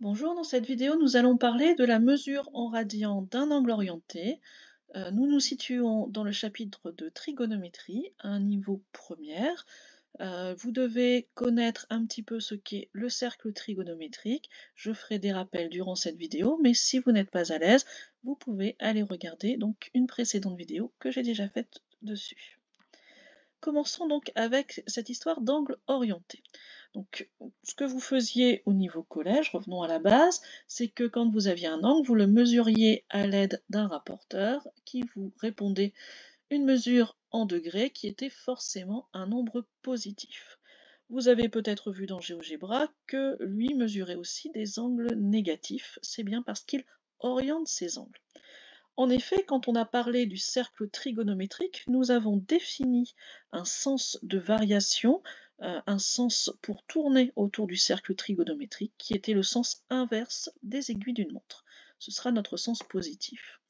Bonjour, dans cette vidéo, nous allons parler de la mesure en radians d'un angle orienté. Nous nous situons dans le chapitre de trigonométrie, à un niveau première. Vous devez connaître un petit peu ce qu'est le cercle trigonométrique. Je ferai des rappels durant cette vidéo, mais si vous n'êtes pas à l'aise, vous pouvez aller regarder donc une précédente vidéo que j'ai déjà faite dessus. Commençons donc avec cette histoire d'angle orienté. Donc, ce que vous faisiez au niveau collège, revenons à la base, c'est que quand vous aviez un angle, vous le mesuriez à l'aide d'un rapporteur qui vous répondait une mesure en degrés qui était forcément un nombre positif. Vous avez peut-être vu dans GeoGebra que lui mesurait aussi des angles négatifs, c'est bien parce qu'il oriente ces angles. En effet, quand on a parlé du cercle trigonométrique, nous avons défini un sens de variation, un sens pour tourner autour du cercle trigonométrique, qui était le sens inverse des aiguilles d'une montre. Ce sera notre sens positif.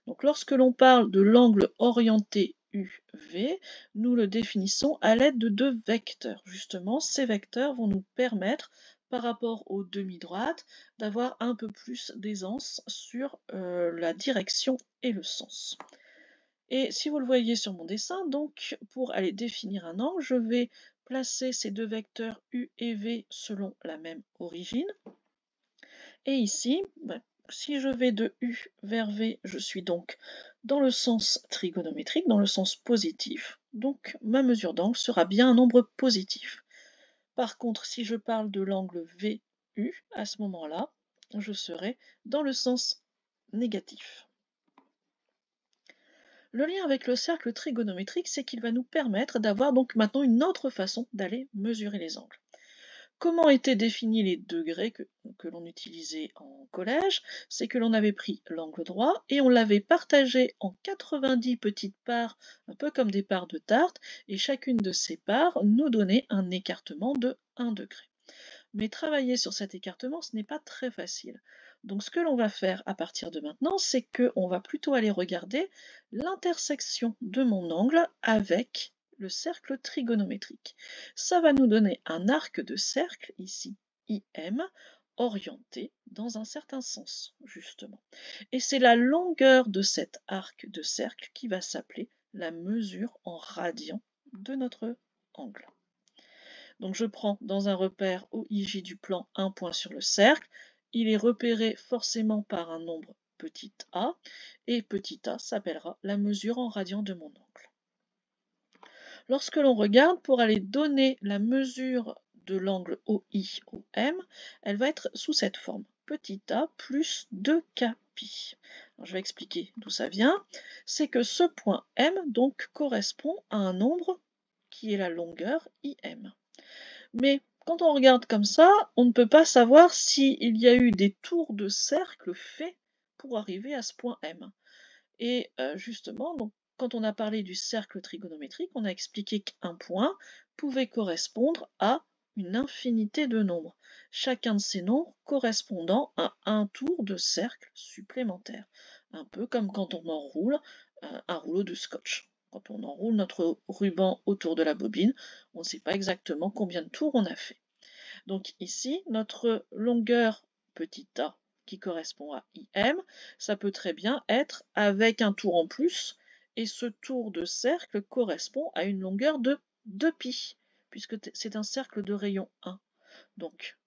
Donc lorsque l'on parle de l'angle orienté UV, nous le définissons à l'aide de deux vecteurs. Justement, ces vecteurs vont nous permettre, par rapport aux demi-droites, d'avoir un peu plus d'aisance sur la direction et le sens. Et si vous le voyez sur mon dessin, donc pour aller définir un angle, je vais placer ces deux vecteurs U et V selon la même origine. Et ici, si je vais de U vers V, je suis donc dans le sens trigonométrique, dans le sens positif. Donc ma mesure d'angle sera bien un nombre positif. Par contre, si je parle de l'angle VU, à ce moment-là, je serai dans le sens négatif. Le lien avec le cercle trigonométrique, c'est qu'il va nous permettre d'avoir donc maintenant une autre façon d'aller mesurer les angles. Comment étaient définis les degrés que l'on utilisait en collège? C'est que l'on avait pris l'angle droit et on l'avait partagé en 90 petites parts, un peu comme des parts de tarte, et chacune de ces parts nous donnait un écartement de 1 degré. Mais travailler sur cet écartement, ce n'est pas très facile. Donc ce que l'on va faire à partir de maintenant, c'est qu'on va plutôt aller regarder l'intersection de mon angle avec le cercle trigonométrique. Ça va nous donner un arc de cercle, ici IM, orienté dans un certain sens, justement. Et c'est la longueur de cet arc de cercle qui va s'appeler la mesure en radians de notre angle. Donc je prends dans un repère OIJ du plan un point sur le cercle. Il est repéré forcément par un nombre petit a, et petit a s'appellera la mesure en radians de mon angle. Lorsque l'on regarde, pour aller donner la mesure de l'angle OI-OM, elle va être sous cette forme. Petit a plus 2kπ. Je vais expliquer d'où ça vient. C'est que ce point M donc correspond à un nombre qui est la longueur IM. Mais quand on regarde comme ça, on ne peut pas savoir s'il y a eu des tours de cercle faits pour arriver à ce point M. Et justement, donc, quand on a parlé du cercle trigonométrique, on a expliqué qu'un point pouvait correspondre à une infinité de nombres, chacun de ces nombres correspondant à un tour de cercle supplémentaire, un peu comme quand on enroule un rouleau de scotch. Quand on enroule notre ruban autour de la bobine, on ne sait pas exactement combien de tours on a fait. Donc ici, notre longueur petit a qui correspond à IM, ça peut très bien être avec un tour en plus, et ce tour de cercle correspond à une longueur de 2π, puisque c'est un cercle de rayon 1. Donc,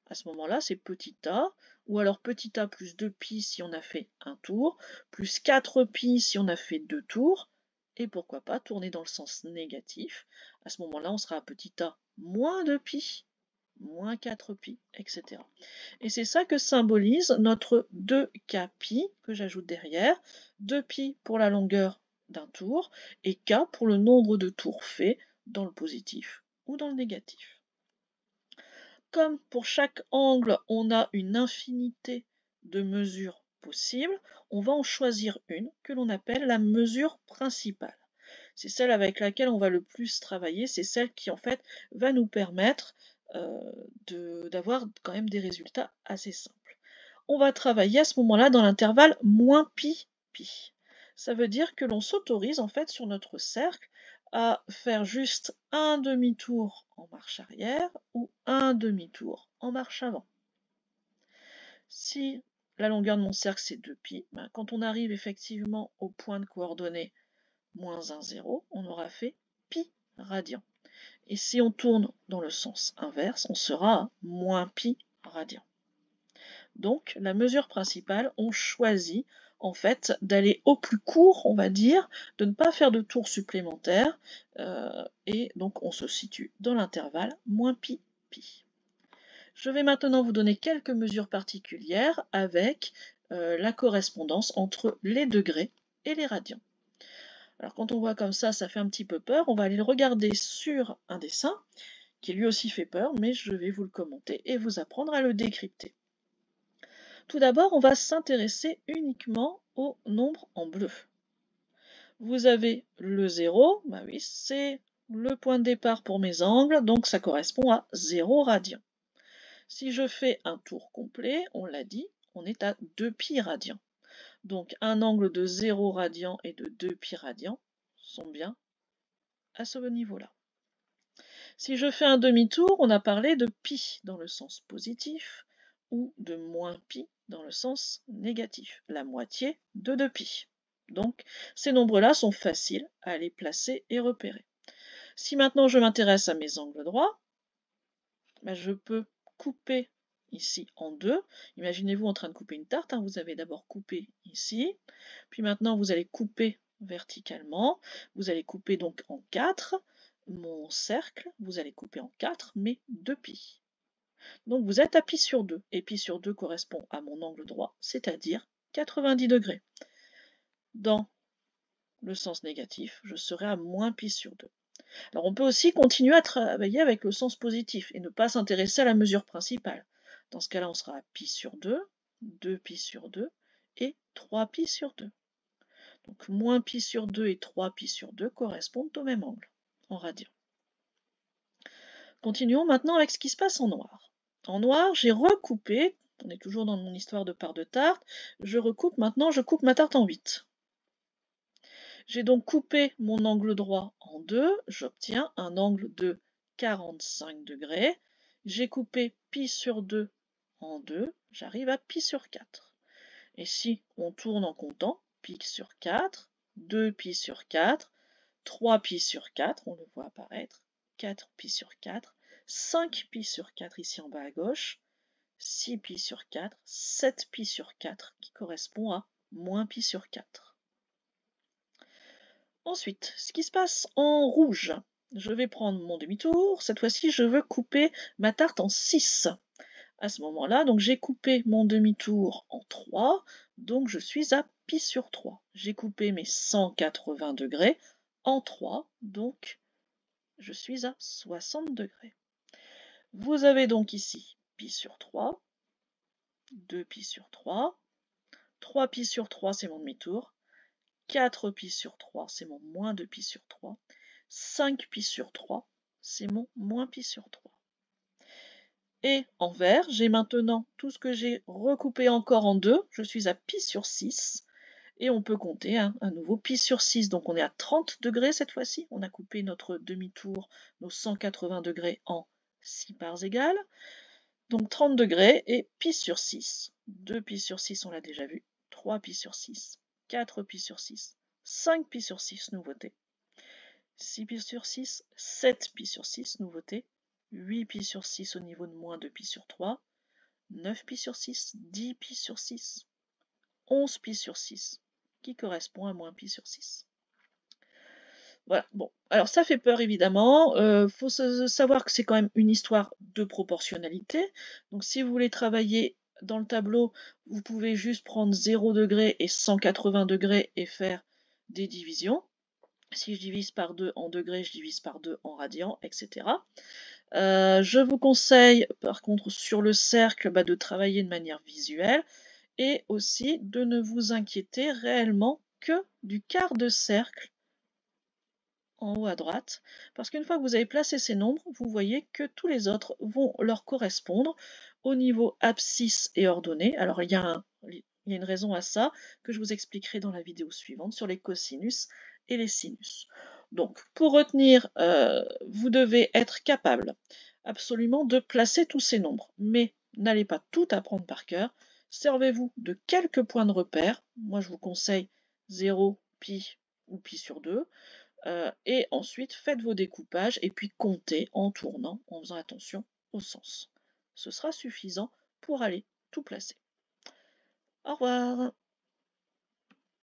à ce moment-là, c'est petit a, ou alors petit a plus 2π si on a fait un tour, plus 4π si on a fait deux tours, et pourquoi pas tourner dans le sens négatif. À ce moment-là, on sera à petit a moins 2π, moins 4π, etc. Et c'est ça que symbolise notre 2kπ que j'ajoute derrière, 2π pour la longueur d'un tour et k pour le nombre de tours faits dans le positif ou dans le négatif. Comme pour chaque angle, on a une infinité de mesures possibles, on va en choisir une que l'on appelle la mesure principale. C'est celle avec laquelle on va le plus travailler, c'est celle qui en fait va nous permettre d'avoir quand même des résultats assez simples. On va travailler à ce moment-là dans l'intervalle moins pi pi. Ça veut dire que l'on s'autorise en fait sur notre cercle à faire juste un demi-tour en marche arrière ou un demi-tour en marche avant. Si la longueur de mon cercle c'est 2π, ben, quand on arrive effectivement au point de coordonnées moins 1, 0, on aura fait pi radians. Et si on tourne dans le sens inverse, on sera à moins pi radians. Donc la mesure principale, on choisit en fait d'aller au plus court, on va dire, de ne pas faire de tours supplémentaires, et donc on se situe dans l'intervalle moins pi, pi. Je vais maintenant vous donner quelques mesures particulières avec la correspondance entre les degrés et les radians. Alors quand on voit comme ça fait un petit peu peur. On va aller le regarder sur un dessin qui lui aussi fait peur, mais je vais vous le commenter et vous apprendre à le décrypter. Tout d'abord, on va s'intéresser uniquement au nombre en bleu. Vous avez le 0, bah oui, c'est le point de départ pour mes angles, donc ça correspond à 0 radian. Si je fais un tour complet, on l'a dit, on est à 2π radians. Donc un angle de 0 radian et de 2π radians sont bien à ce niveau-là. Si je fais un demi-tour, on a parlé de pi dans le sens positif ou de moins pi dans le sens négatif, la moitié de 2π. Donc ces nombres-là sont faciles à les placer et repérer. Si maintenant je m'intéresse à mes angles droits, ben je peux couper ici en deux. Imaginez-vous en train de couper une tarte, vous avez d'abord coupé ici, puis maintenant vous allez couper verticalement, vous allez couper donc en 4, mon cercle, vous allez couper en 4, mais 2π. Donc vous êtes à π sur 2, et π sur 2 correspond à mon angle droit, c'est-à-dire 90 degrés. Dans le sens négatif, je serai à moins π sur 2. Alors on peut aussi continuer à travailler avec le sens positif et ne pas s'intéresser à la mesure principale. Dans ce cas-là, on sera à π sur 2, 2π sur 2 et 3π sur 2. Donc moins π sur 2 et 3π sur 2 correspondent au même angle, en radian. Continuons maintenant avec ce qui se passe en noir. En noir, j'ai recoupé, on est toujours dans mon histoire de part de tarte, je coupe ma tarte en 8. J'ai donc coupé mon angle droit en 2, j'obtiens un angle de 45 degrés. J'ai coupé π sur 2 en 2, j'arrive à π sur 4. Et si on tourne en comptant, π sur 4, 2π sur 4, 3π sur 4, on le voit apparaître, 4π sur 4, 5π sur 4 ici en bas à gauche, 6π sur 4, 7π sur 4 qui correspond à moins π sur 4. Ensuite, ce qui se passe en rouge, je vais prendre mon demi-tour. Cette fois-ci, je veux couper ma tarte en 6. À ce moment-là, donc j'ai coupé mon demi-tour en 3, donc je suis à π sur 3. J'ai coupé mes 180 degrés en 3, donc je suis à 60 degrés. Vous avez donc ici π sur 3, 2π sur 3, 3π sur 3 c'est mon demi-tour, 4π sur 3, c'est mon moins 2π sur 3. 5π sur 3, c'est mon moins π sur 3. Et en vert, j'ai maintenant tout ce que j'ai recoupé encore en 2. Je suis à π sur 6. Et on peut compter à nouveau π sur 6. Donc on est à 30 degrés cette fois-ci. On a coupé notre demi-tour, nos 180 degrés en 6 parts égales. Donc 30 degrés et π sur 6. 2π sur 6, on l'a déjà vu. 3π sur 6. 4π sur 6, 5π sur 6, nouveauté. 6π sur 6, 7π sur 6, nouveauté. 8π sur 6 au niveau de moins 2π sur 3. 9π sur 6, 10π sur 6. 11π sur 6, qui correspond à moins π sur 6. Voilà, bon, alors ça fait peur évidemment, faut savoir que c'est quand même une histoire de proportionnalité. Donc si vous voulez travailler dans le tableau, vous pouvez juste prendre 0 degré et 180 degrés et faire des divisions. Si je divise par 2 en degrés, je divise par 2 en radians, etc. Je vous conseille par contre sur le cercle de travailler de manière visuelle et aussi de ne vous inquiéter réellement que du quart de cercle en haut à droite, parce qu'une fois que vous avez placé ces nombres, vous voyez que tous les autres vont leur correspondre au niveau abscisse et ordonnée. Alors il y a une raison à ça que je vous expliquerai dans la vidéo suivante sur les cosinus et les sinus. Donc pour retenir, vous devez être capable absolument de placer tous ces nombres, mais n'allez pas tout apprendre par cœur. Servez-vous de quelques points de repère. Moi, je vous conseille 0, pi ou pi sur 2. Et ensuite, faites vos découpages et puis comptez en tournant, en faisant attention au sens. Ce sera suffisant pour aller tout placer. Au revoir.